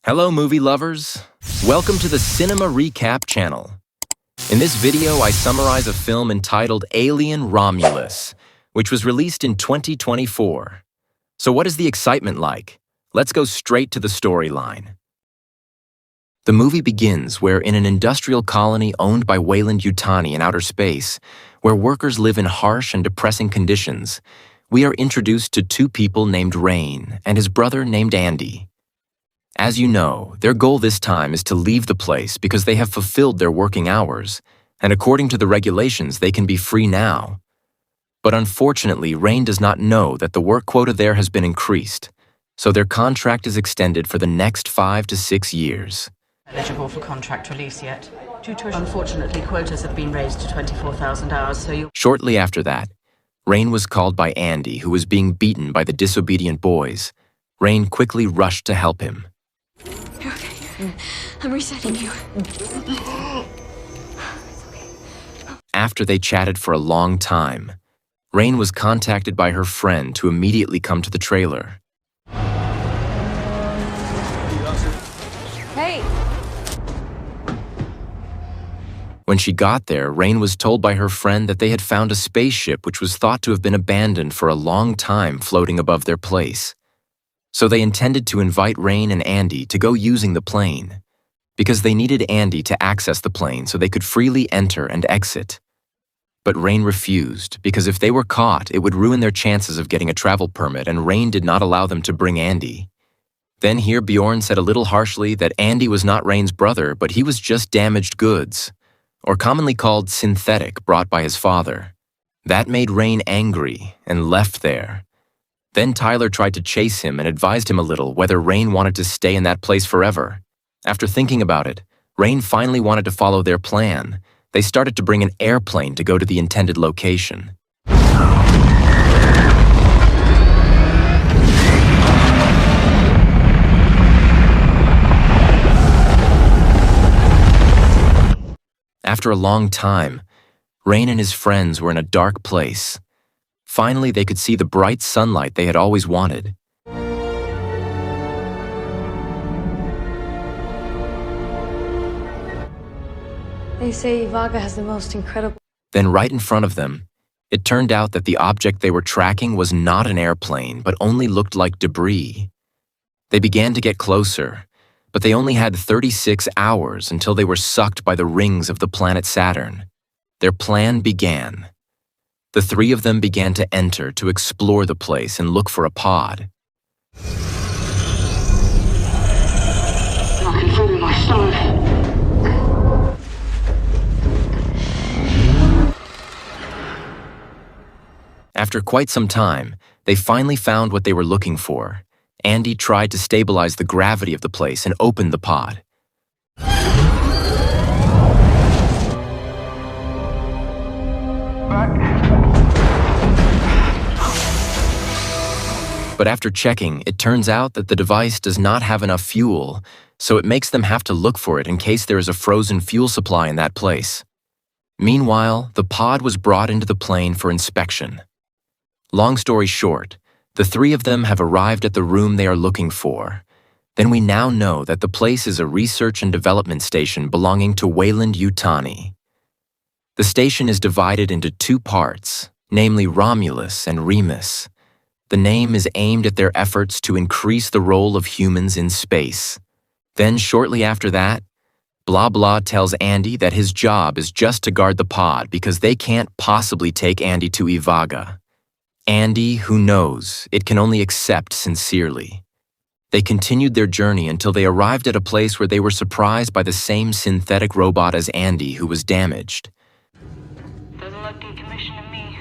Hello movie lovers! Welcome to the Cinema Recap channel. In this video, I summarize a film entitled Alien Romulus, which was released in 2024. So what is the excitement like? Let's go straight to the storyline. The movie begins where in an industrial colony owned by Weyland-Yutani in outer space, where workers live in harsh and depressing conditions, we are introduced to two people named Rain and his brother named Andy. As you know, their goal this time is to leave the place because they have fulfilled their working hours, and according to the regulations, they can be free now. But unfortunately, Rain does not know that the work quota there has been increased, so their contract is extended for the next 5 to 6 years. Eligible for contract release yet. Unfortunately, quotas have been raised to 24,000 hours, so you... Shortly after that, Rain was called by Andy, who was being beaten by the disobedient boys. Rain quickly rushed to help him. You're okay. I'm resetting you. After they chatted for a long time, Rain was contacted by her friend to immediately come to the trailer. Hey! When she got there, Rain was told by her friend that they had found a spaceship which was thought to have been abandoned for a long time floating above their place. So they intended to invite Rain and Andy to go using the plane, because they needed Andy to access the plane so they could freely enter and exit. But Rain refused, because if they were caught, it would ruin their chances of getting a travel permit, and Rain did not allow them to bring Andy. Then here Bjorn said a little harshly that Andy was not Rain's brother, but he was just damaged goods, or commonly called synthetic, brought by his father. That made Rain angry and left there. Then Tyler tried to chase him and advised him a little whether Rain wanted to stay in that place forever. After thinking about it, Rain finally wanted to follow their plan. They started to bring an airplane to go to the intended location. After a long time, Rain and his friends were in a dark place. Finally, they could see the bright sunlight they had always wanted. They say Ivaga has the most incredible... Then right in front of them, it turned out that the object they were tracking was not an airplane, but only looked like debris. They began to get closer, but they only had 36 hours until they were sucked by the rings of the planet Saturn. Their plan began. The three of them began to enter to explore the place and look for a pod. I can feel it in my stomach. After quite some time, they finally found what they were looking for. Andy tried to stabilize the gravity of the place and opened the pod. But after checking, it turns out that the device does not have enough fuel, so it makes them have to look for it in case there is a frozen fuel supply in that place. Meanwhile, the pod was brought into the plane for inspection. Long story short, the three of them have arrived at the room they are looking for. Then we now know that the place is a research and development station belonging to Weyland-Yutani. The station is divided into two parts, namely Romulus and Remus. The name is aimed at their efforts to increase the role of humans in space. Then shortly after that, Blah Blah tells Andy that his job is just to guard the pod because they can't possibly take Andy to Ivaga. Andy, who knows, it can only accept sincerely. They continued their journey until they arrived at a place where they were surprised by the same synthetic robot as Andy, who was damaged. Doesn't look decommissioned to me.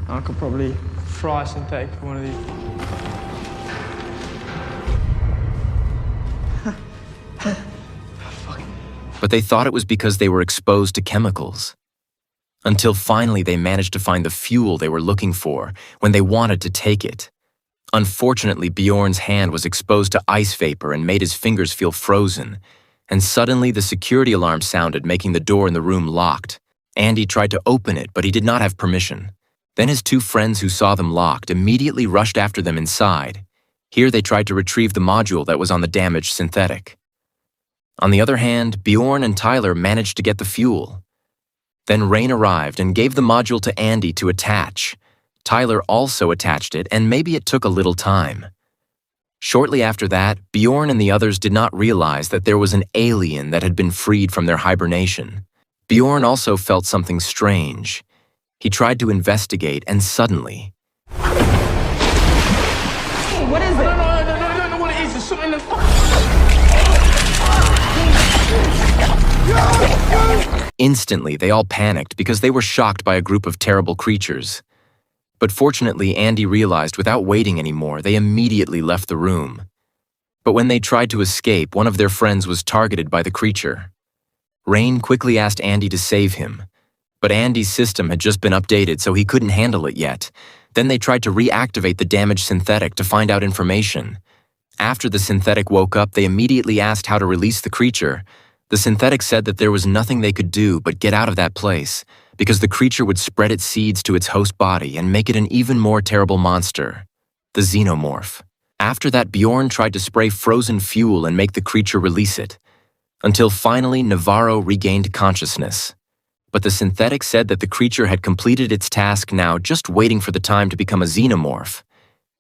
I could probably fry a synthetic for one of these. But they thought it was because they were exposed to chemicals. Until finally they managed to find the fuel they were looking for when they wanted to take it. Unfortunately, Bjorn's hand was exposed to ice vapor and made his fingers feel frozen, and suddenly the security alarm sounded, making the door in the room locked. Andy tried to open it, but he did not have permission. Then his two friends who saw them locked immediately rushed after them inside. Here they tried to retrieve the module that was on the damaged synthetic. On the other hand, Bjorn and Tyler managed to get the fuel. Then Rain arrived and gave the module to Andy to attach. Tyler also attached it, and maybe it took a little time. Shortly after that, Bjorn and the others did not realize that there was an alien that had been freed from their hibernation. Bjorn also felt something strange. He tried to investigate, and suddenly... What is it? No, what it is. There's something in the... Instantly, they all panicked because they were shocked by a group of terrible creatures. But fortunately, Andy realized without waiting anymore, they immediately left the room. But when they tried to escape, one of their friends was targeted by the creature. Rain quickly asked Andy to save him, but Andy's system had just been updated, so he couldn't handle it yet. Then they tried to reactivate the damaged synthetic to find out information. After the synthetic woke up, they immediately asked how to release the creature. The synthetic said that there was nothing they could do but get out of that place, because the creature would spread its seeds to its host body and make it an even more terrible monster, the xenomorph. After that, Bjorn tried to spray frozen fuel and make the creature release it, until finally Navarro regained consciousness. But the synthetic said that the creature had completed its task, now just waiting for the time to become a xenomorph.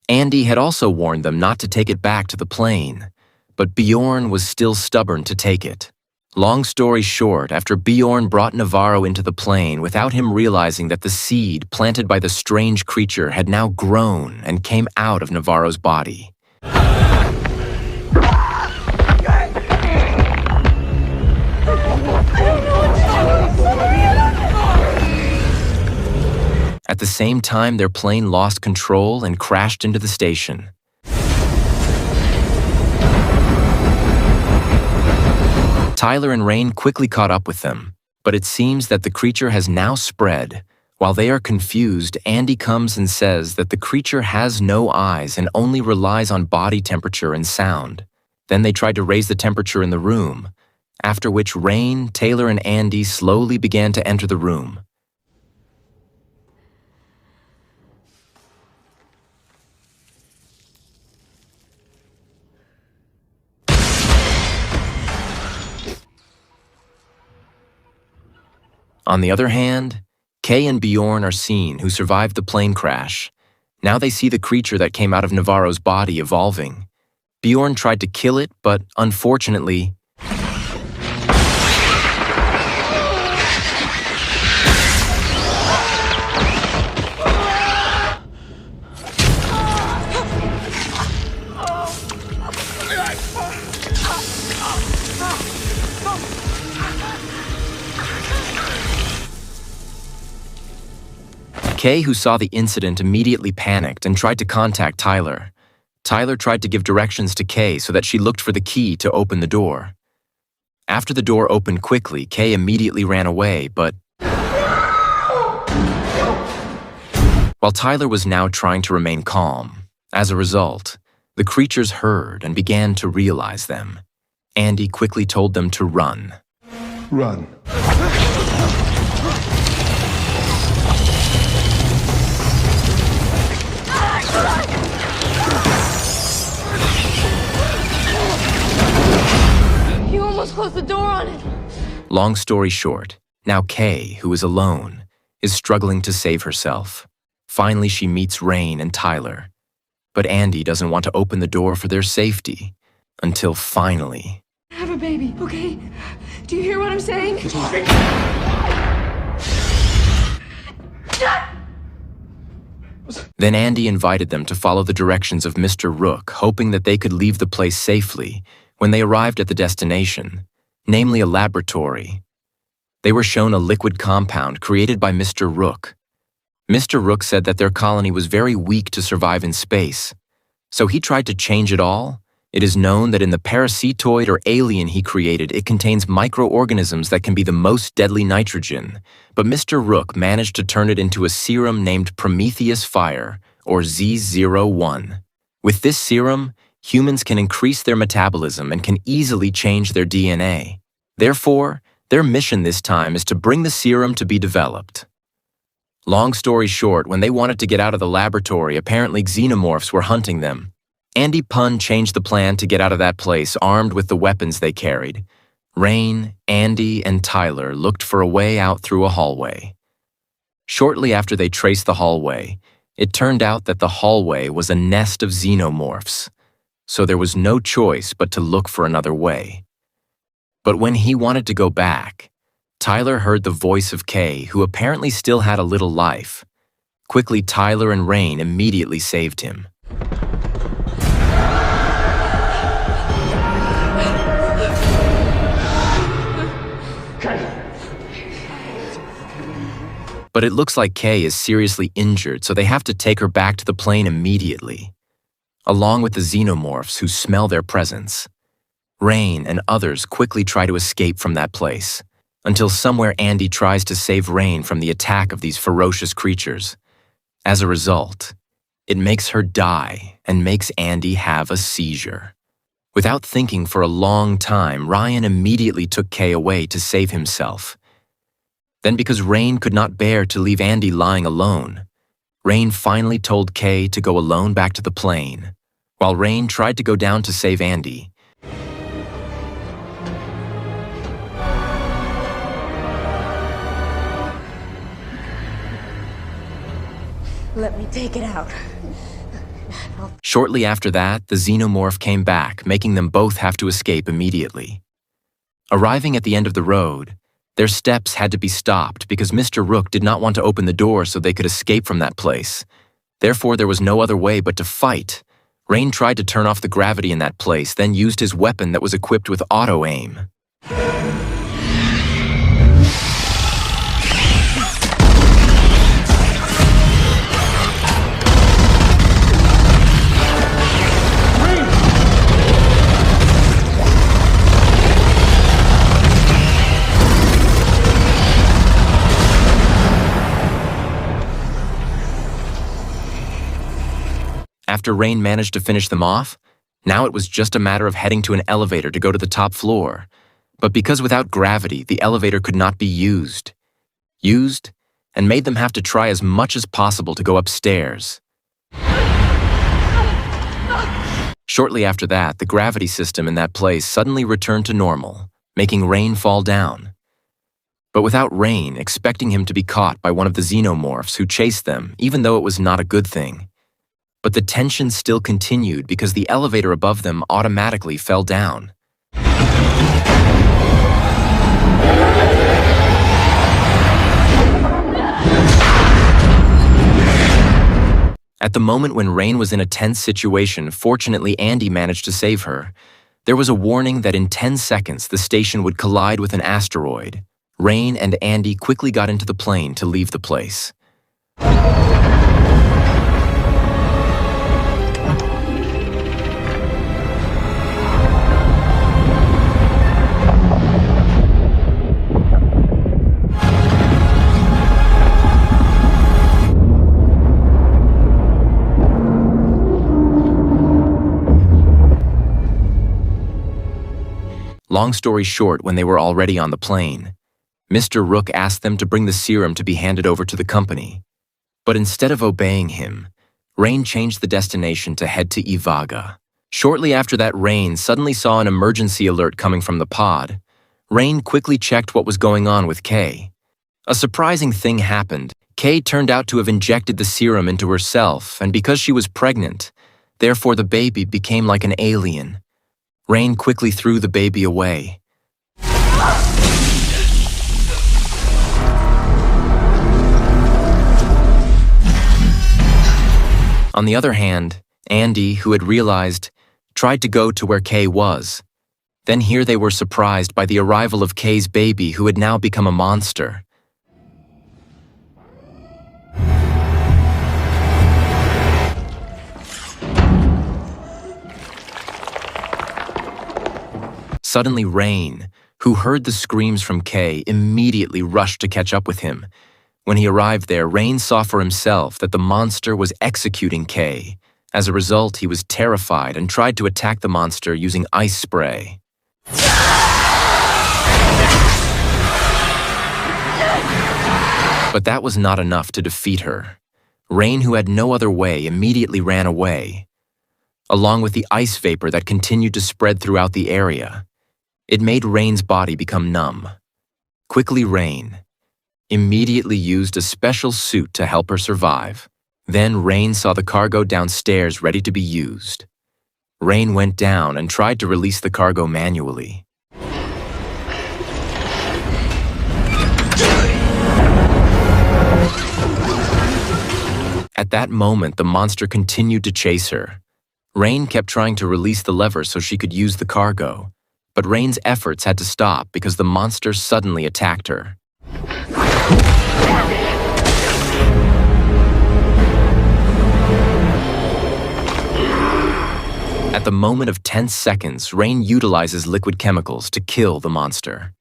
Andy had also warned them not to take it back to the plane, but Bjorn was still stubborn to take it. Long story short, after Bjorn brought Navarro into the plane without him realizing that the seed planted by the strange creature had now grown and came out of Navarro's body. At the same time, their plane lost control and crashed into the station. Tyler and Rain quickly caught up with them, but it seems that the creature has now spread. While they are confused, Andy comes and says that the creature has no eyes and only relies on body temperature and sound. Then they tried to raise the temperature in the room, after which Rain, Taylor, and Andy slowly began to enter the room. On the other hand, Kay and Bjorn are seen, who survived the plane crash. Now they see the creature that came out of Navarro's body evolving. Bjorn tried to kill it, but unfortunately... Kay, who saw the incident, immediately panicked and tried to contact Tyler. Tyler tried to give directions to Kay so that she looked for the key to open the door. After the door opened quickly, Kay immediately ran away, but... While Tyler was now trying to remain calm, as a result, the creatures heard and began to realize them. Andy quickly told them to run. Run. You almost closed the door on it. Long story short, now Kay, who is alone, is struggling to save herself. Finally, she meets Rain and Tyler. But Andy doesn't want to open the door for their safety, until finally... Have a baby, okay? Do you hear what I'm saying? Then Andy invited them to follow the directions of Mr. Rook, hoping that they could leave the place safely when they arrived at the destination, namely a laboratory. They were shown a liquid compound created by Mr. Rook. Mr. Rook said that their colony was very weak to survive in space, so he tried to change it all. It is known that in the parasitoid or alien he created, it contains microorganisms that can be the most deadly nitrogen, but Mr. Rook managed to turn it into a serum named Prometheus Fire, or Z01. With this serum, humans can increase their metabolism and can easily change their DNA. Therefore, their mission this time is to bring the serum to be developed. Long story short, when they wanted to get out of the laboratory, apparently xenomorphs were hunting them. Andy Pun changed the plan to get out of that place armed with the weapons they carried. Rain, Andy, and Tyler looked for a way out through a hallway. Shortly after they traced the hallway, it turned out that the hallway was a nest of xenomorphs, so there was no choice but to look for another way. But when he wanted to go back, Tyler heard the voice of Kay, who apparently still had a little life. Quickly, Tyler and Rain immediately saved him. But it looks like Kay is seriously injured, so they have to take her back to the plane immediately, along with the xenomorphs who smell their presence. Rain and others quickly try to escape from that place, until somewhere Andy tries to save Rain from the attack of these ferocious creatures. As a result, it makes her die and makes Andy have a seizure. Without thinking for a long time, Ryan immediately took Kay away to save himself. Then, because Rain could not bear to leave Andy lying alone, Rain finally told Kay to go alone back to the plane, while Rain tried to go down to save Andy. Let me take it out. Shortly after that, the xenomorph came back, making them both have to escape immediately. Arriving at the end of the road, their steps had to be stopped because Mr. Rook did not want to open the door so they could escape from that place. Therefore, there was no other way but to fight. Rain tried to turn off the gravity in that place, then used his weapon that was equipped with auto-aim. After Rain managed to finish them off, now it was just a matter of heading to an elevator to go to the top floor. But because without gravity, the elevator could not be used, and made them have to try as much as possible to go upstairs. Shortly after that, the gravity system in that place suddenly returned to normal, making Rain fall down. But without Rain, expecting him to be caught by one of the xenomorphs who chased them, even though it was not a good thing. But the tension still continued because the elevator above them automatically fell down. At the moment when Rain was in a tense situation, fortunately Andy managed to save her. There was a warning that in 10 seconds the station would collide with an asteroid. Rain and Andy quickly got into the plane to leave the place. Long story short, when they were already on the plane, Mr. Rook asked them to bring the serum to be handed over to the company. But instead of obeying him, Rain changed the destination to head to Ivaga. Shortly after that, Rain suddenly saw an emergency alert coming from the pod. Rain quickly checked what was going on with Kay. A surprising thing happened. Kay turned out to have injected the serum into herself, and because she was pregnant, therefore the baby became like an alien. Rain quickly threw the baby away. On the other hand, Andy, who had realized, tried to go to where Kay was. Then here they were surprised by the arrival of Kay's baby, who had now become a monster. Suddenly, Rain, who heard the screams from Kay, immediately rushed to catch up with him. When he arrived there, Rain saw for himself that the monster was executing Kay. As a result, he was terrified and tried to attack the monster using ice spray. But that was not enough to defeat her. Rain, who had no other way, immediately ran away. along with the ice vapor that continued to spread throughout the area. It made Rain's body become numb. Quickly, Rain immediately used a special suit to help her survive. Then Rain saw the cargo downstairs ready to be used. Rain went down and tried to release the cargo manually. At that moment, the monster continued to chase her. Rain kept trying to release the lever so she could use the cargo, but Rain's efforts had to stop because the monster suddenly attacked her. At the moment of 10 seconds, Rain utilizes liquid chemicals to kill the monster.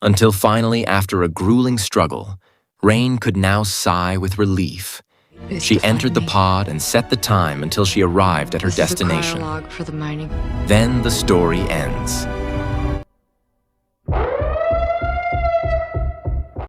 Until finally, after a grueling struggle, Rain could now sigh with relief. She entered the pod and set the time until she arrived at her destination. This is the chronologue for the mining. Then the story ends.